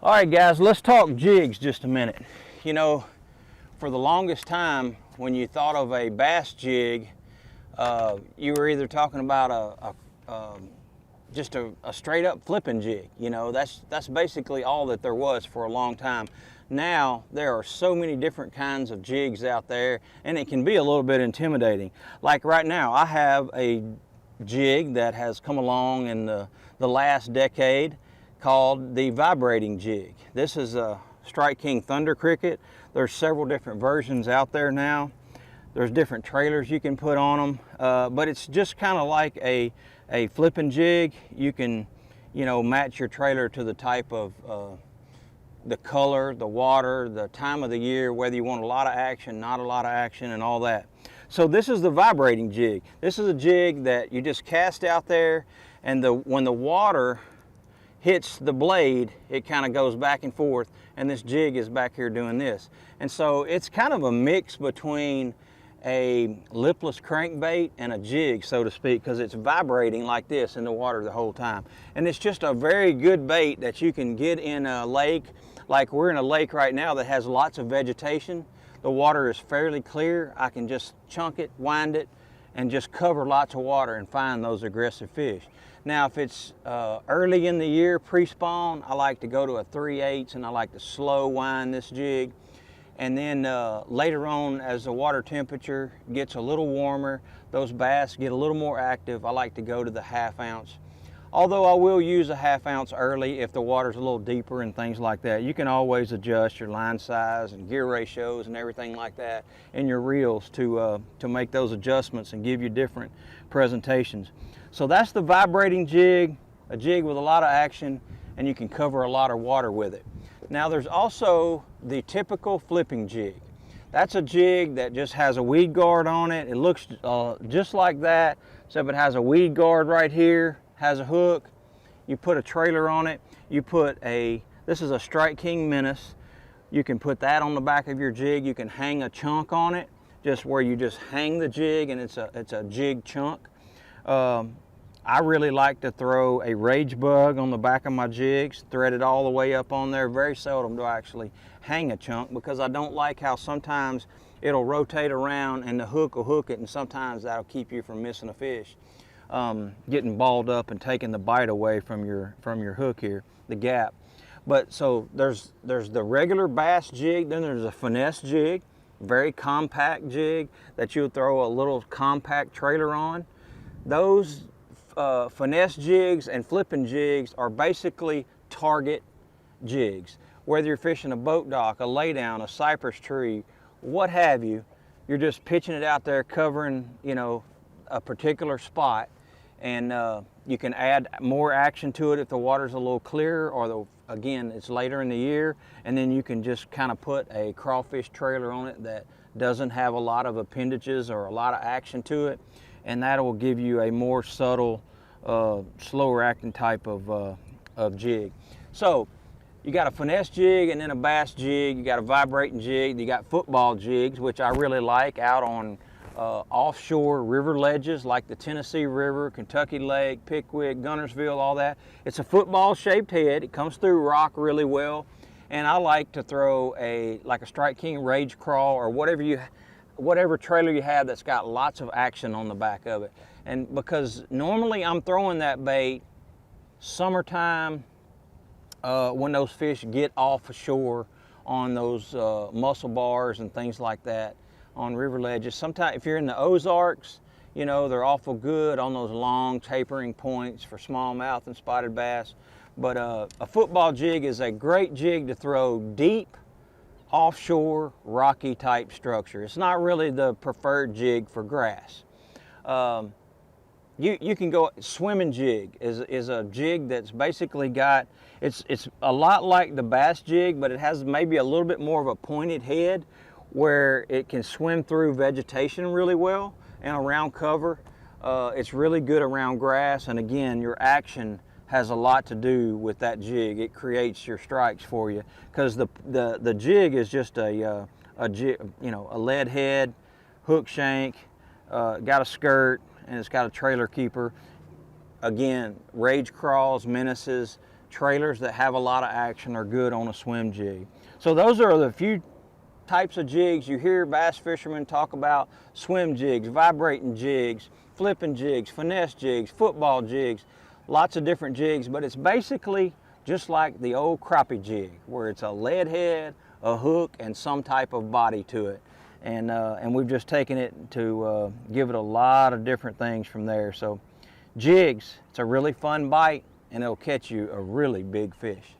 All right, guys, let's talk jigs just a minute. You know, for the longest time, when you thought of a bass jig, you were either talking about just a straight up flipping jig. You know, that's basically all that there was for a long time. Now there are so many different kinds of jigs out there, and it can be a little bit intimidating. Like right now, I have a jig that has come along in the last decade called the vibrating jig. This is a Strike King Thunder Cricket. There's several different versions out there now. There's different trailers you can put on them, but it's just kind of like a flipping jig. You can, you know, match your trailer to the type of the color, the water, the time of the year, whether you want a lot of action, not a lot of action, and all that. So this is the vibrating jig. This is a jig that you just cast out there, and when the water hits the blade, it kind of goes back and forth, and this jig is back here doing this. And so it's kind of a mix between a lipless crankbait and a jig, so to speak, because it's vibrating like this in the water the whole time. And it's just a very good bait that you can get in a lake. Like we're in a lake right now that has lots of vegetation. The water is fairly clear. I can just chunk it, wind it, and just cover lots of water and find those aggressive fish. Now, if it's early in the year, pre-spawn, I like to go to a 3/8 and I like to slow wind this jig. And then later on, as the water temperature gets a little warmer, those bass get a little more active, I like to go to the 1/2 ounce. Although I will use a 1/2 ounce early if the water's a little deeper and things like that. You can always adjust your line size and gear ratios and everything like that in your reels to make those adjustments and give you different presentations. So that's the vibrating jig, a jig with a lot of action, and you can cover a lot of water with it. Now there's also the typical flipping jig. That's a jig that just has a weed guard on it. It looks just like that, except it has a weed guard right here, has a hook. You put a trailer on it. You put this is a Strike King Menace. You can put that on the back of your jig. You can hang a chunk on it, just where you just hang the jig, and it's a jig chunk. I really like to throw a rage bug on the back of my jigs, thread it all the way up on there. Very seldom do I actually hang a chunk, because I don't like how sometimes it'll rotate around and the hook will hook it, and sometimes that'll keep you from missing a fish, getting balled up and taking the bite away from your hook here, the gap. But so there's the regular bass jig, then there's a finesse jig, very compact jig that you'll throw a little compact trailer on. Those finesse jigs and flipping jigs are basically target jigs. Whether you're fishing a boat dock, a laydown, a cypress tree, what have you, you're just pitching it out there, covering, you know, a particular spot, and you can add more action to it if the water's a little clearer, or again, it's later in the year, and then you can just kind of put a crawfish trailer on it that doesn't have a lot of appendages or a lot of action to it, and that will give you a more subtle, slower acting type of jig. So you got a finesse jig, and then a bass jig. You got a vibrating jig. You got football jigs, which I really like out on offshore river ledges like the Tennessee River, Kentucky Lake, Pickwick, Guntersville, all that. It's a football shaped head. It comes through rock really well, and I like to throw like a Strike King Rage Crawl, or whatever trailer you have that's got lots of action on the back of it. And because normally I'm throwing that bait summertime, when those fish get off ashore on those mussel bars and things like that on river ledges. Sometimes if you're in the Ozarks, you know, they're awful good on those long tapering points for smallmouth and spotted bass. But a football jig is a great jig to throw deep, offshore, rocky type structure. It's not really the preferred jig for grass. You can go, swimming jig is a jig that's basically got, it's a lot like the bass jig, but it has maybe a little bit more of a pointed head where it can swim through vegetation really well and around cover. It's really good around grass, and again, your action has a lot to do with that jig. It creates your strikes for you, because the jig is just a jig, you know, a lead head, hook shank, got a skirt, and it's got a trailer keeper. Again, rage crawls, menaces, trailers that have a lot of action are good on a swim jig. So those are the few types of jigs you hear bass fishermen talk about: swim jigs, vibrating jigs, flipping jigs, finesse jigs, football jigs, lots of different jigs. But it's basically just like the old crappie jig, where it's a lead head, a hook, and some type of body to it. And we've just taken it to give it a lot of different things from there. So jigs, it's a really fun bite, and it'll catch you a really big fish.